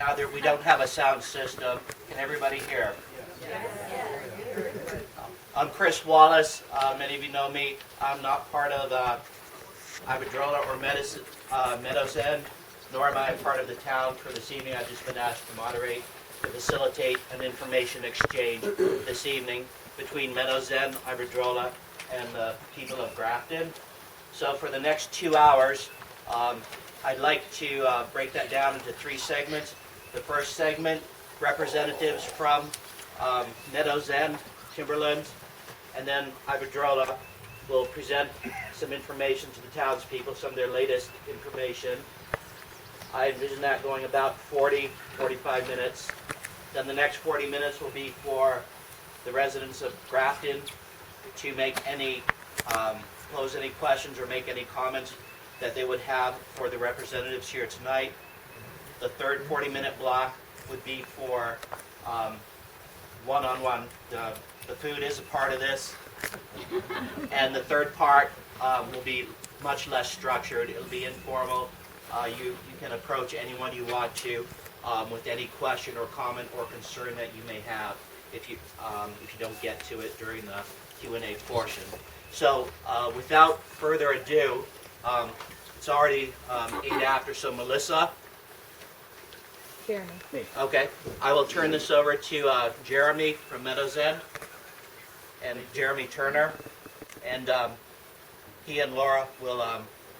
Now that we don't have a sound system, can everybody hear? I'm Chris Wallace. Many of you know me. I'm not part of Iberdrola or Meadowsend, nor am I a part of the town for this evening. I've just been asked to moderate, to facilitate an information exchange this evening between Meadowsend, Iberdrola, and the people of Grafton. So for the next 2 hours, I'd like to break that down into 3 segments. The first segment, representatives from Meadowsend, Timberlands, and then Iberdrola will present some information to the townspeople, some of their latest information. I envision that going about 45 minutes. Then the next 40 minutes will be for the residents of Grafton to make any, pose any questions or make any comments that they would have for the representatives here tonight. The third 40-minute block would be for one-on-one. The food is a part of this. And the third part will be much less structured. It'll be informal. You can approach anyone you want to with any question or comment or concern that you may have if you don't get to it during the Q&A portion. So without further ado, it's already 8 after, so Melissa. Jeremy. Me. Okay. I will turn this over to Jeremy from Meadowsend and Jeremy Turner, and he and Laura will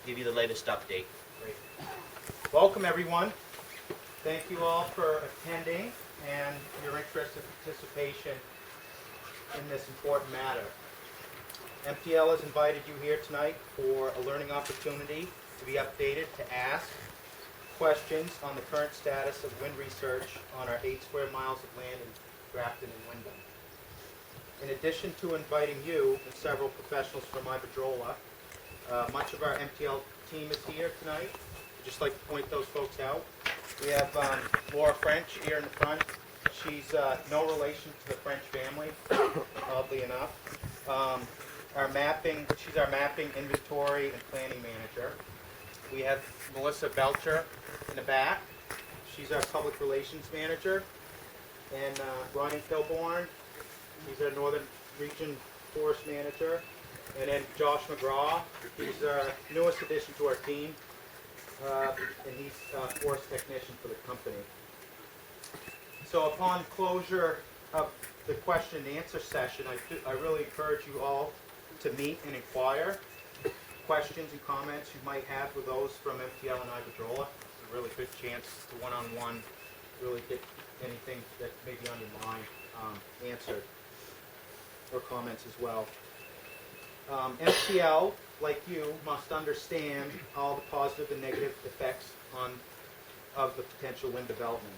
give you the latest update. Great. Welcome, everyone. Thank you all for attending and your interest and participation in this important matter. MTL has invited you here tonight for a learning opportunity to be updated, to ask questions on the current status of wind research on our 8 square miles of land in Grafton and Wyndham. In addition to inviting you and several professionals from Iberdrola, much of our MTL team is here tonight. I'd just like to point those folks out. We have Laura French here in the front. She's no relation to the French family, oddly enough. She's our mapping, inventory, and planning manager. We have Melissa Belcher in the back. She's our public relations manager. And Ronnie Kilborn, he's our Northern Region Forest manager. And then Josh McGraw, he's our newest addition to our team. And he's a forest technician for the company. So upon closure of the question and answer session, I really encourage you all to meet and inquire. Questions and comments you might have with those from MTL and Iberdrola. It's a really good chance to one-on-one really get anything that may be on your mind answered, or comments as well. MTL, like you, must understand all the positive and negative effects of the potential wind development.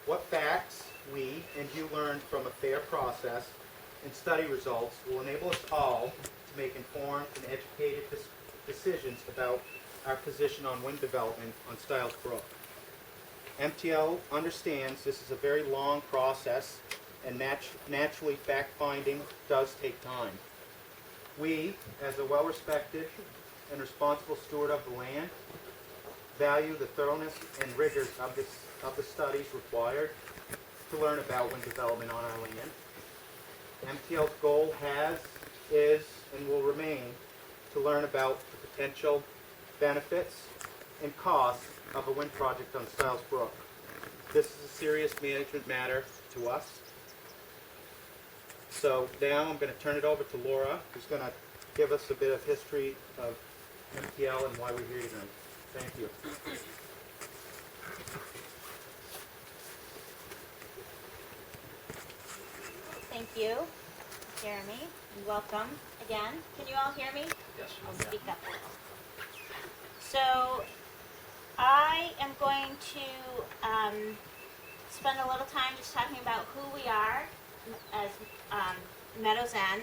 What facts we and you learned from a fair process and study results will enable us all to make informed and educated decisions about our position on wind development on Stiles Brook. MTL understands this is a very long process, and naturally fact-finding does take time. We, as a well-respected and responsible steward of the land, value the thoroughness and rigor of the studies required to learn about wind development on our land. MTL's goal is, and will remain to learn about the potential benefits and costs of a wind project on Stiles Brook. This is a serious management matter to us. So now I'm going to turn it over to Laura, who's going to give us a bit of history of MTL and why we're here tonight. Thank you. Thank you, Jeremy, and welcome again. Can you all hear me? Yes. I'll speak up a little. So, I am going to spend a little time just talking about who we are as Meadowsend,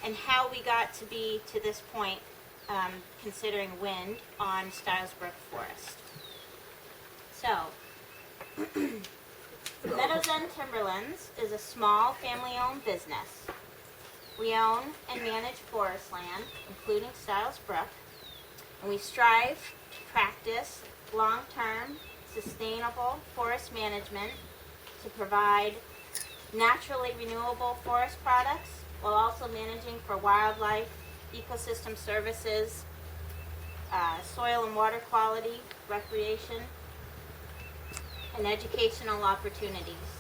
and how we got to be to this point considering wind on Stiles Brook Forest. So, Meadowsend Timberlands is a small family-owned business. We own and manage forest land, including Stiles Brook, and we strive to practice long-term sustainable forest management to provide naturally renewable forest products while also managing for wildlife, ecosystem services, soil and water quality, recreation, and educational opportunities.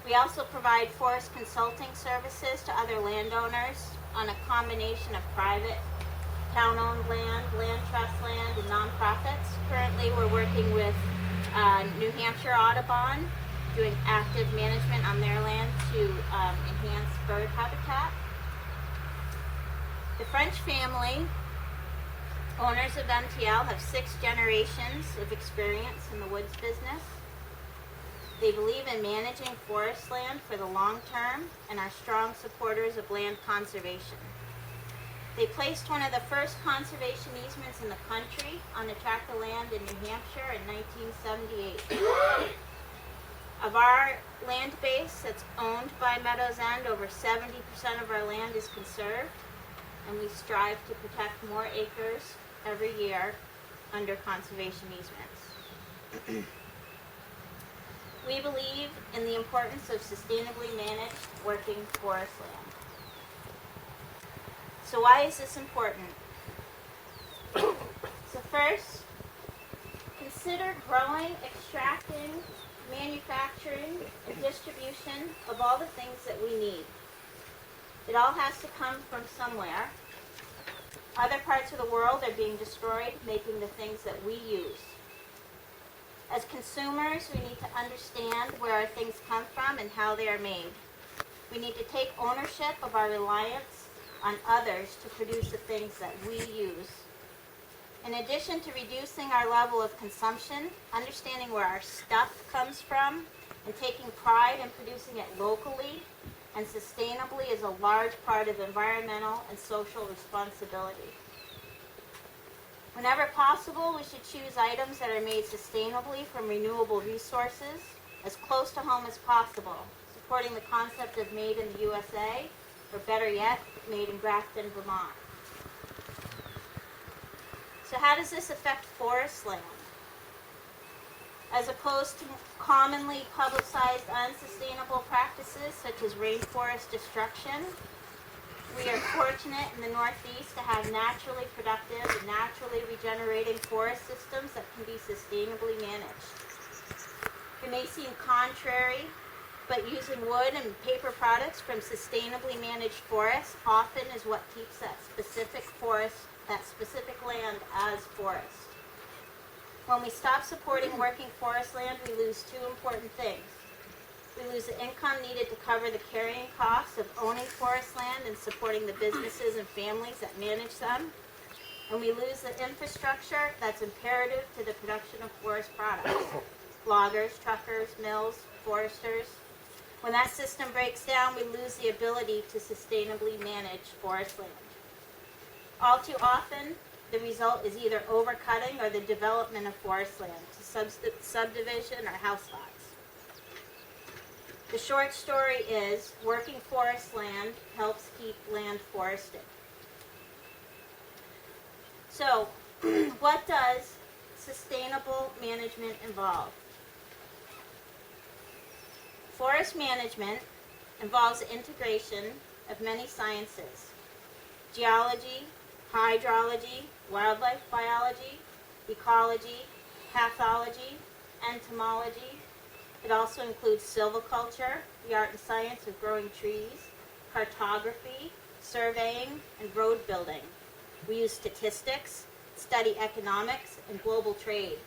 We also provide forest consulting services to other landowners on a combination of private, town-owned land, land trust land, and nonprofits. Currently, we're working with New Hampshire Audubon, doing active management on their land to enhance bird habitat. The French family, owners of MTL, have 6 generations of experience in the woods business. They believe in managing forest land for the long term and are strong supporters of land conservation. They placed one of the first conservation easements in the country on a tract of land in New Hampshire in 1978. Of our land base that's owned by Meadowsend, over 70% of our land is conserved, and we strive to protect more acres every year under conservation easements. We believe in the importance of sustainably managed working forest land. So why is this important? So first, consider growing, extracting, manufacturing, and distribution of all the things that we need. It all has to come from somewhere. Other parts of the world are being destroyed, making the things that we use. As consumers, we need to understand where our things come from and how they are made. We need to take ownership of our reliance on others to produce the things that we use. In addition to reducing our level of consumption, understanding where our stuff comes from, and taking pride in producing it locally and sustainably is a large part of environmental and social responsibility. Whenever possible, we should choose items that are made sustainably from renewable resources, as close to home as possible, supporting the concept of made in the USA, or better yet, made in Grafton, Vermont. So how does this affect forest land? As opposed to commonly publicized unsustainable practices such as rainforest destruction, we are fortunate in the Northeast to have naturally productive and naturally regenerating forest systems that can be sustainably managed. It may seem contrary, but using wood and paper products from sustainably managed forests often is what keeps that specific forest, that specific land as forest. When we stop supporting working forest land, we lose 2 important things. We lose the income needed to cover the carrying costs of owning forest land and supporting the businesses and families that manage them. And we lose the infrastructure that's imperative to the production of forest products. Loggers, truckers, mills, foresters. When that system breaks down, we lose the ability to sustainably manage forest land. All too often, the result is either overcutting or the development of forest land to subdivision or house lots. The short story is, working forest land helps keep land forested. So, what does sustainable management involve? Forest management involves the integration of many sciences: geology, hydrology, wildlife biology, ecology, pathology, entomology. It also includes silviculture, the art and science of growing trees, cartography, surveying, and road building. We use statistics, study economics, and global trade.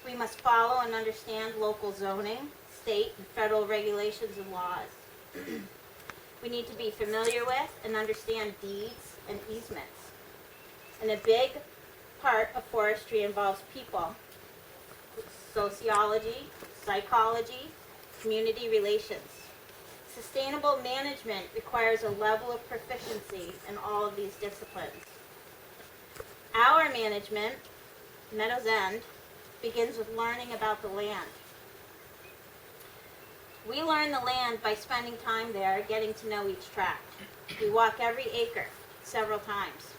We must follow and understand local zoning, state and federal regulations and laws. We need to be familiar with and understand deeds and easements. And a big part of forestry involves people: sociology, psychology, community relations. Sustainable management requires a level of proficiency in all of these disciplines. Our management, Meadowsend, begins with learning about the land. We learn the land by spending time there, getting to know each tract. We walk every acre several times.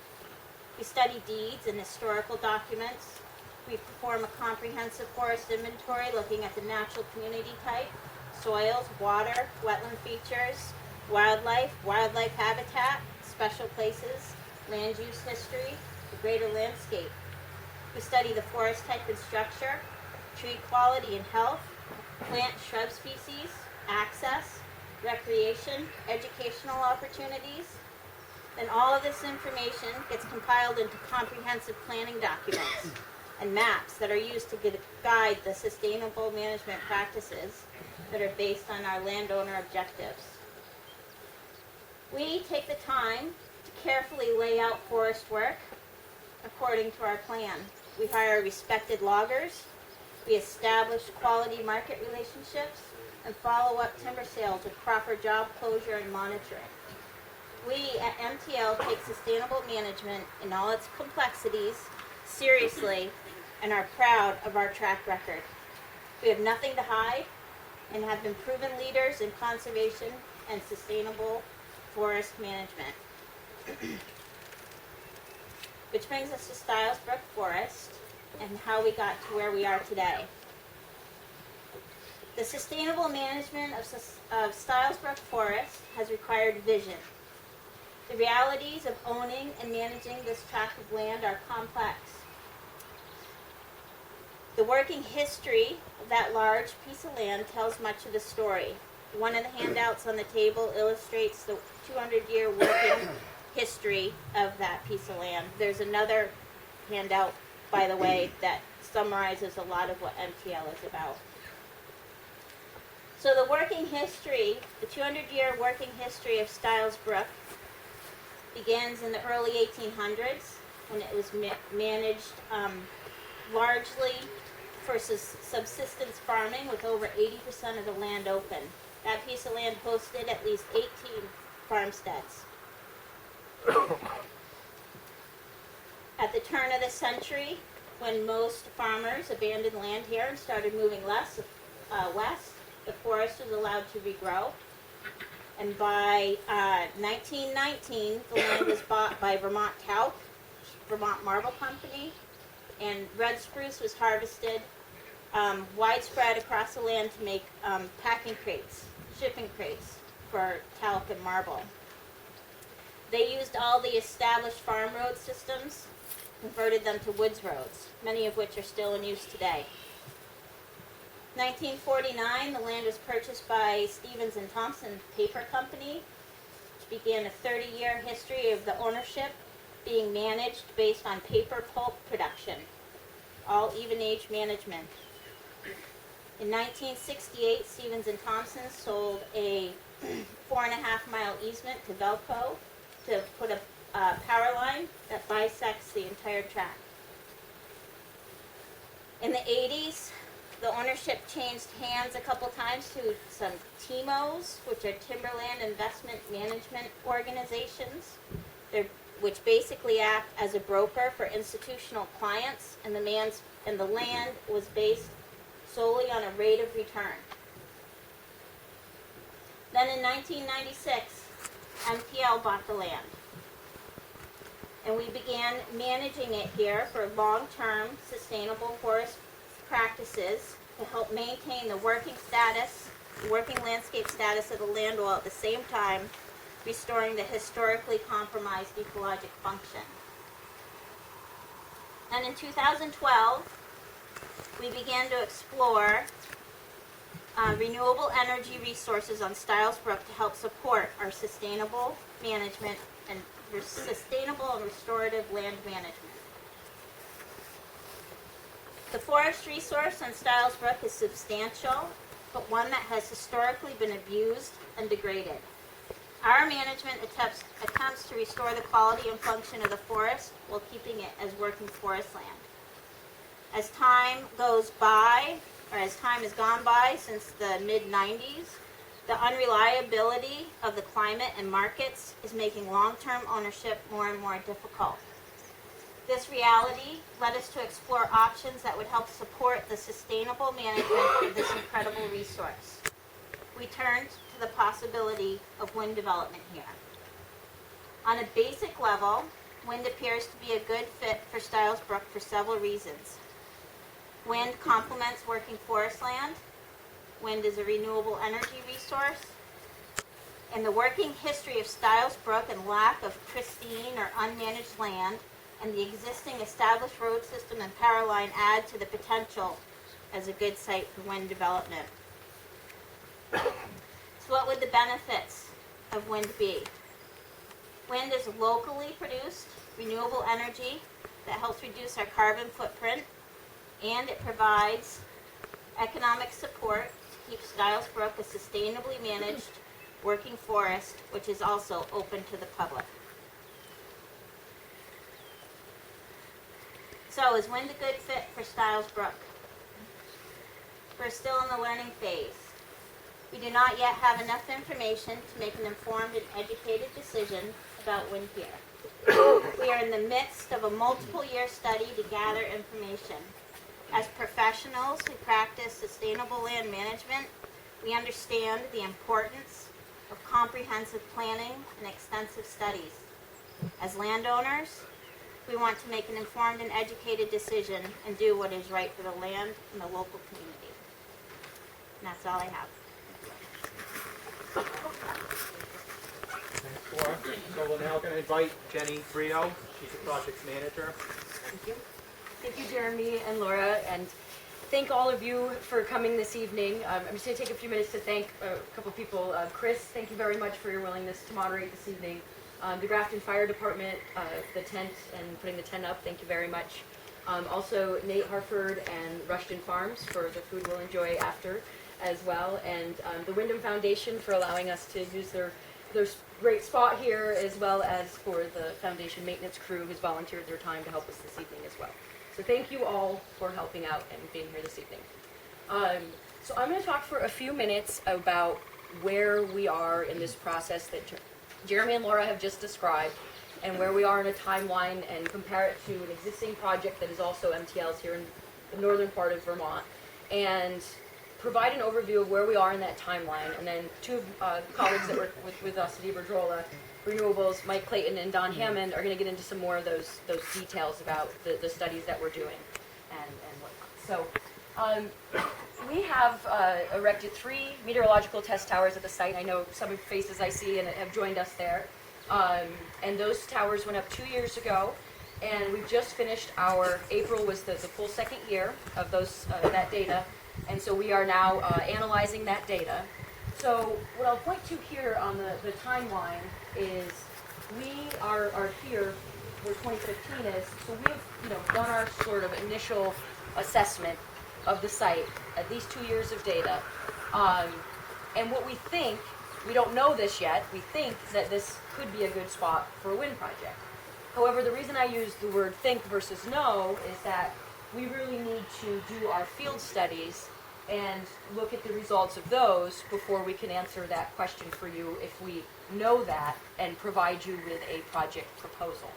We study deeds and historical documents. we perform a comprehensive forest inventory looking at the natural community type, soils, water, wetland features, wildlife habitat, special places, land use history, the greater landscape. We study the forest type and structure, tree quality and health, plant shrub species, access, recreation, educational opportunities. Then all of this information gets compiled into comprehensive planning documents and maps that are used to guide the sustainable management practices that are based on our landowner objectives. We take the time to carefully lay out forest work according to our plan. We hire respected loggers, we establish quality market relationships, and follow up timber sales with proper job closure and monitoring. We at MTL take sustainable management in all its complexities seriously and are proud of our track record. We have nothing to hide and have been proven leaders in conservation and sustainable forest management. Which brings us to Stilesbrook Forest and how we got to where we are today. The sustainable management of Stilesbrook Forest has required vision. The realities of owning and managing this tract of land are complex. The working history of that large piece of land tells much of the story. One of the handouts on the table illustrates the 200-year working history of that piece of land. There's another handout, by the way, that summarizes a lot of what MTL is about. So the working history, the 200-year working history of Stilesbrook begins in the early 1800s when it was managed largely for subsistence farming with over 80% of the land open. That piece of land hosted at least 18 farmsteads. At the turn of the century, when most farmers abandoned land here and started moving west, the forest was allowed to regrow. And by 1919, the land was bought by Vermont Talc, Vermont Marble Company, and red spruce was harvested widespread across the land to make packing crates, shipping crates for talc and marble. They used all the established farm road systems, converted them to woods roads, many of which are still in use today. 1949, the land was purchased by Stevens and Thompson Paper Company, which began a 30-year history of the ownership being managed based on paper pulp production, all even-age management. In 1968, Stevens and Thompson sold a 4.5-mile easement to Velco to put a power line that bisects the entire tract. In the 80s, the ownership changed hands a couple times to some TIMOs, which are Timberland Investment Management Organizations, which basically act as a broker for institutional clients, and the land was based solely on a rate of return. Then in 1996, MTL bought the land, and we began managing it here for long-term sustainable forest practices to help maintain the working landscape status of the land while at the same time restoring the historically compromised ecologic function. And in 2012, we began to explore renewable energy resources on Stilesbrook to help support our sustainable management and sustainable and restorative land management. The forest resource on Stilesbrook is substantial, but one that has historically been abused and degraded. Our management attempts to restore the quality and function of the forest while keeping it as working forest land. As time has gone by since the mid-90s, the unreliability of the climate and markets is making long-term ownership more and more difficult. This reality led us to explore options that would help support the sustainable management of this incredible resource. We turned to the possibility of wind development here. On a basic level, wind appears to be a good fit for Stilesbrook for several reasons. Wind complements working forest land. Wind is a renewable energy resource. And the working history of Stiles Brook and lack of pristine or unmanaged land and the existing established road system and power line add to the potential as a good site for wind development. So what would the benefits of wind be? Wind is locally produced, renewable energy that helps reduce our carbon footprint, and it provides economic support to keep Stiles Brook a sustainably managed working forest, which is also open to the public. So, is wind a good fit for Stiles Brook? We're still in the learning phase. We do not yet have enough information to make an informed and educated decision about wind here. We are in the midst of a multiple-year study to gather information. As professionals who practice sustainable land management, we understand the importance of comprehensive planning and extensive studies. As landowners, we want to make an informed and educated decision and do what is right for the land and the local community. And that's all I have. Thanks, Laura. So we're now going to invite Jenny Brio. She's the project manager. Thank you. Thank you, Jeremy and Laura, and thank all of you for coming this evening. I'm just going to take a few minutes to thank a couple people. Chris, thank you very much for your willingness to moderate this evening. The Grafton Fire Department, the tent and putting the tent up, thank you very much. Also, Nate Harford and Rushton Farms for the food we'll enjoy after as well, and the Wyndham Foundation for allowing us to use their great spot here, as well as for the foundation maintenance crew who's volunteered their time to help us this evening as well. So thank you all for helping out and being here this evening. So I'm going to talk for a few minutes about where we are in this process that Jeremy and Laura have just described, and where we are in a timeline, and compare it to an existing project that is also MTL's here in the northern part of Vermont, and provide an overview of where we are in that timeline. And then two colleagues that work with us at Iberdrola Renewables, Mike Clayton and Don Hammond, are going to get into some more of those details about the studies that we're doing and whatnot. So we have erected 3 meteorological test towers at the site. I know some of the faces I see and have joined us there. And those towers went up 2 years ago, and we've just finished April was the full second year of that data, and so we are now analyzing that data. So what I'll point to here on the timeline is we are here where 2015 is, so we've done our sort of initial assessment of the site at these 2 years of data. And what we think, we don't know this yet, we think that this could be a good spot for a wind project. However, the reason I use the word think versus know is that we really need to do our field studies and look at the results of those before we can answer that question for you if we know that and provide you with a project proposal.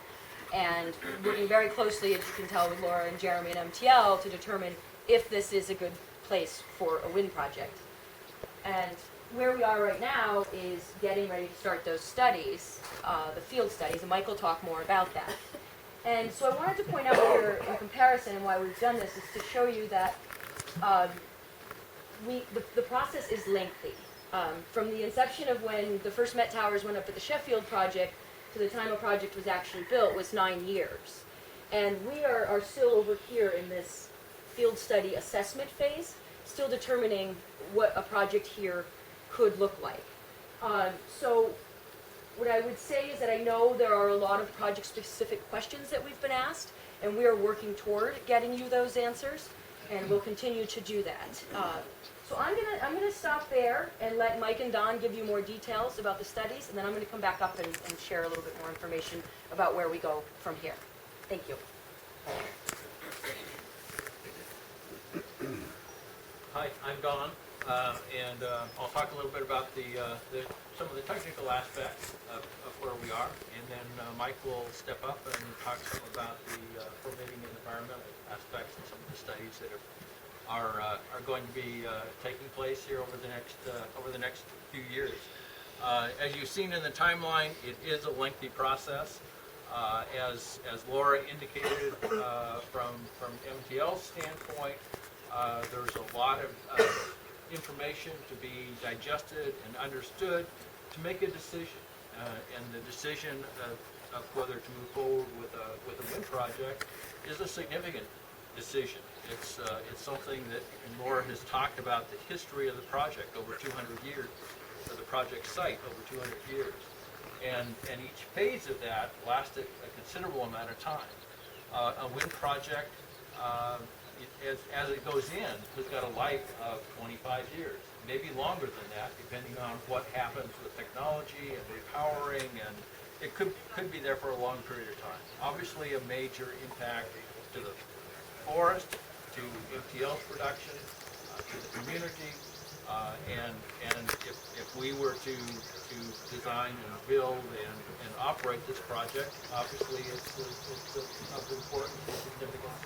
And working very closely, as you can tell, with Laura and Jeremy and MTL to determine if this is a good place for a wind project. And where we are right now is getting ready to start those studies, the field studies, and Mike will talk more about that. And so I wanted to point out here in comparison, and why we've done this is to show you that the process is lengthy. From the inception of when the first Met Towers went up at the Sheffield project to the time a project was actually built was 9 years. And we are still over here in this field study assessment phase, still determining what a project here could look like. So what I would say is that I know there are a lot of project-specific questions that we've been asked, and we are working toward getting you those answers, and we'll continue to do that. So I'm gonna stop there and let Mike and Don give you more details about the studies, and then I'm gonna come back up and share a little bit more information about where we go from here. Thank you. Hi, I'm Don, and I'll talk a little bit about some of the technical aspects of where we are, and then Mike will step up and talk some about the permitting and environmental aspects and some of the studies that are going to be taking place here over the next few years. As you've seen in the timeline, it is a lengthy process. As Laura indicated, from MTL's standpoint, There's a lot of information to be digested and understood to make a decision. And the decision of whether to move forward with a wind project is a significant decision. It's something that Laura has talked about the history of the project over 200 years, or the project site over 200 years. And each phase of that lasted a considerable amount of time. A wind project, as it goes in, has got a life of 25 years, maybe longer than that, depending on what happens with technology and repowering, and it could be there for a long period of time. Obviously, a major impact to the forest, to MTL's production, to the community, and if we were to design and build and operate this project, obviously it's of importance and significance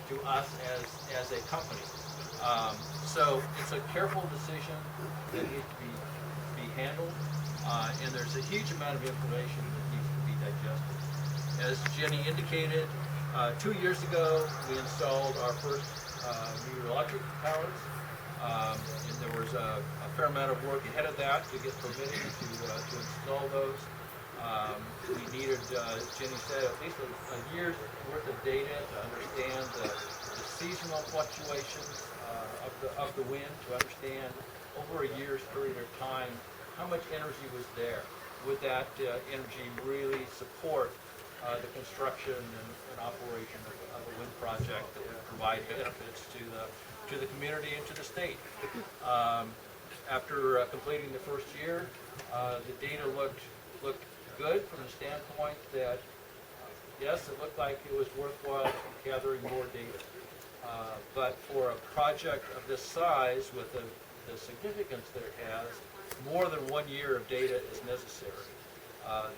to us as a company. So it's a careful decision that needs to be handled, and there's a huge amount of information that needs to be digested. As Jenny indicated, 2 years ago we installed our first meteorological towers, and there was a fair amount of work ahead of that to get permitting to install those. We needed, as Jenny said, at least a year's worth of data to understand the seasonal fluctuations of the wind, to understand over a year's period of time how much energy was there. Would that energy really support the construction and operation of a wind project that would provide benefits to the community and to the state? After completing the first year, the data looked good from the standpoint that yes, it looked like it was worthwhile gathering more data. But for a project of this size, with the significance that it has, more than 1 year of data is necessary.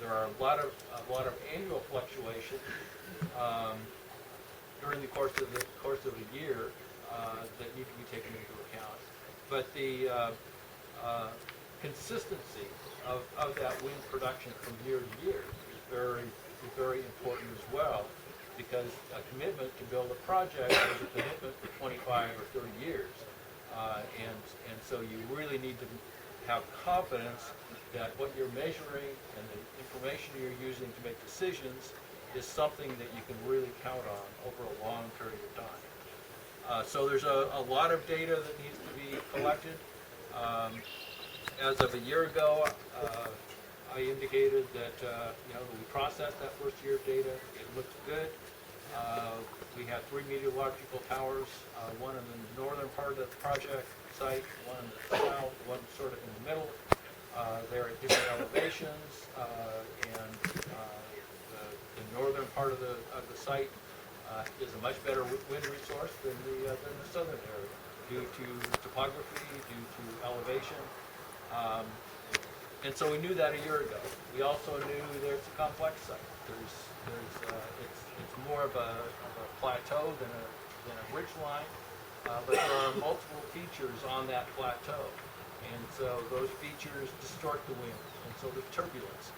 There are a lot of annual fluctuations during the course of a year that need to be taken into account. But the consistency of that wind production from year to year is very important as well, because a commitment to build a project is a commitment for 25 or 30 years, and so you really need to have confidence that what you're measuring and the information you're using to make decisions is something that you can really count on over a long period of time. So there's a lot of data that needs to be collected. As of a year ago, I indicated that we processed that first year of data. It looked good. We had 3 meteorological towers, one in the northern part of the project site, one in the south, one sort of in the middle. They're at different elevations, and the northern part of the site is a much better wind resource than the southern area, due to topography, due to elevation. And so we knew that a year ago. We also knew there's a complex site. It's more of a plateau than a ridge line, but there are multiple features on that plateau, and so those features distort the wind, and so there's turbulence.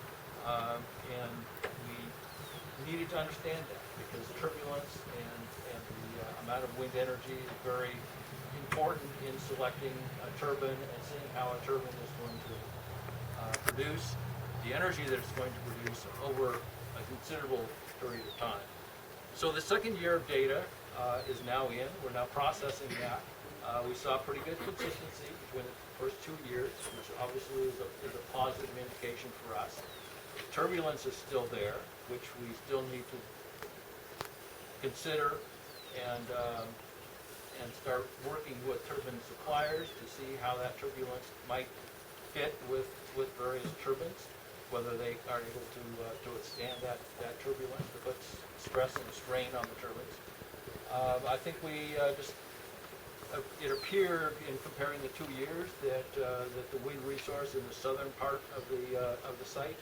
And we needed to understand that, because turbulence and the amount of wind energy is very important in selecting a turbine and seeing how a turbine is going to produce the energy that it's going to produce over a considerable period of time. So the second year of data is now in. We're now processing that. We saw pretty good consistency between the first 2 years, which obviously is a positive indication for us. Turbulence is still there, which we still need to consider and start working with turbine suppliers to see how that turbulence might fit with various turbines, whether they are able to withstand that turbulence, that puts stress and strain on the turbines. I think it appeared in comparing the 2 years that the wind resource in the southern part of the site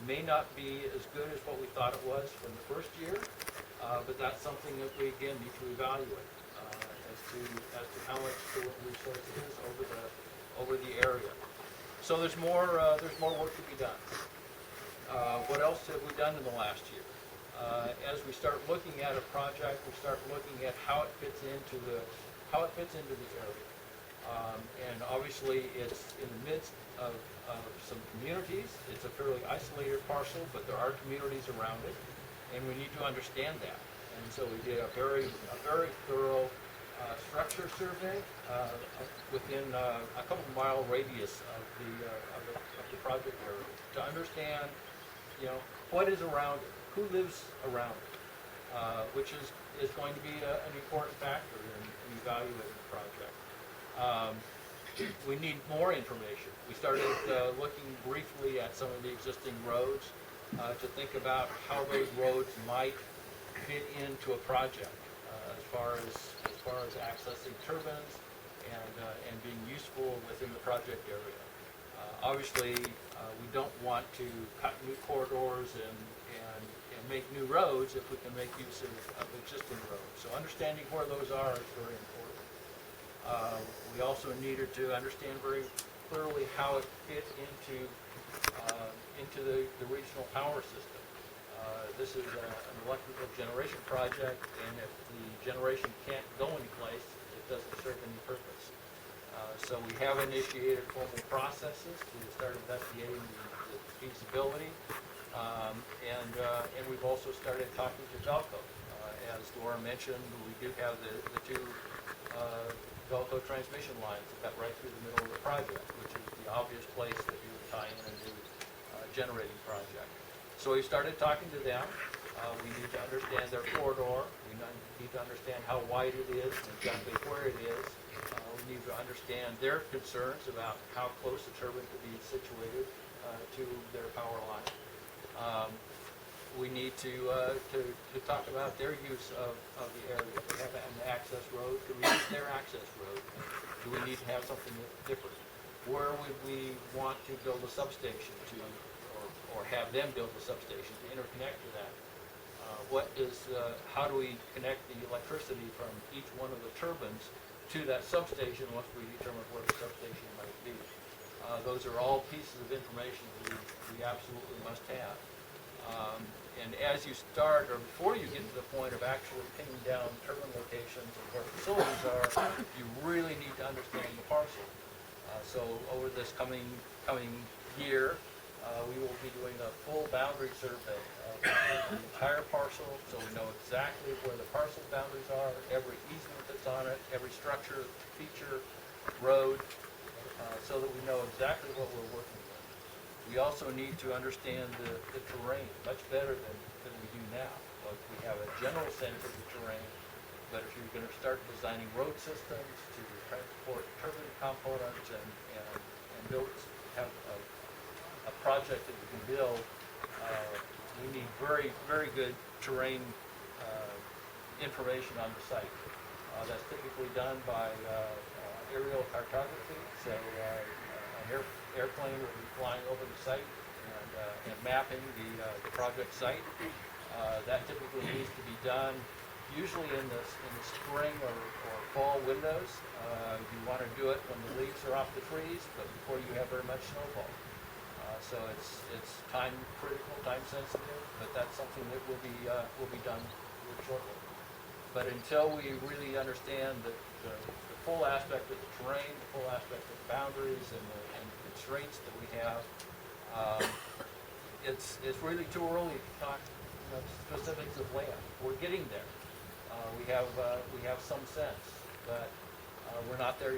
may not be as good as what we thought it was from the first year, but that's something that we again need to evaluate as to how much the wind resource is over the area. So there's more work to be done. What else have we done in the last year? As we start looking at a project, we start looking at how it fits into the how it fits into the area. And obviously, it's in the midst of some communities. It's a fairly isolated parcel, but there are communities around it, and we need to understand that. And so we did a very thorough structure survey within a couple mile radius of the project area to understand, what is around it, who lives around it, which is going to be an important factor in evaluating the project. We need more information. We started looking briefly at some of the existing roads to think about how those roads might fit into a project as far as accessing turbines and being useful within the project area. Obviously, we don't want to cut new corridors and make new roads if we can make use of existing roads. So understanding where those are is very important. We also needed to understand very clearly how it fit into the regional power system. This is an electrical generation project, and if the generation can't go anyplace, it doesn't serve any purpose. So we have initiated formal processes to start investigating the feasibility, and we've also started talking to Velco. As Laura mentioned, we do have the two Velco transmission lines that cut right through the middle of the project, which is the obvious place that you would tie in a new generating project. So we started talking to them. We need to understand their corridor. We need to understand how wide it is and exactly where it is. We need to understand their concerns about how close the turbine could be situated to their power line. We need to talk about their use of the area. If they have an access road, do we use their access road? Do we need to have something different? Where would we want to build a substation to, or have them build a substation to interconnect to that? How do we connect the electricity from each one of the turbines to that substation once we determine where the substation might be? Those are all pieces of information we absolutely must have. And as you start, or before you get to the point of actually pinning down turbine locations and where facilities are, you really need to understand the parcel. So over this coming year, we will be doing a full boundary survey of the entire parcel, so we know exactly where the parcel boundaries are, every easement that's on it, every structure, feature, road, so that we know exactly what we're working with. We also need to understand the terrain much better than we do now. Like, we have a general sense of the terrain, but if you're going to start designing road systems to transport turbine components and have a project that we can build, we need very, very good terrain information on the site. That's typically done by aerial cartography, so an airplane will be flying over the site and mapping the project site. That typically needs to be done usually in the spring or fall windows. You want to do it when the leaves are off the trees, but before you have very much snowfall. So it's time critical, time sensitive, but that's something that will be done shortly. But until we really understand the full aspect of the terrain, the full aspect of the boundaries and constraints that we have, it's really too early to talk specifics of land. We're getting there. We have some sense, but we're not there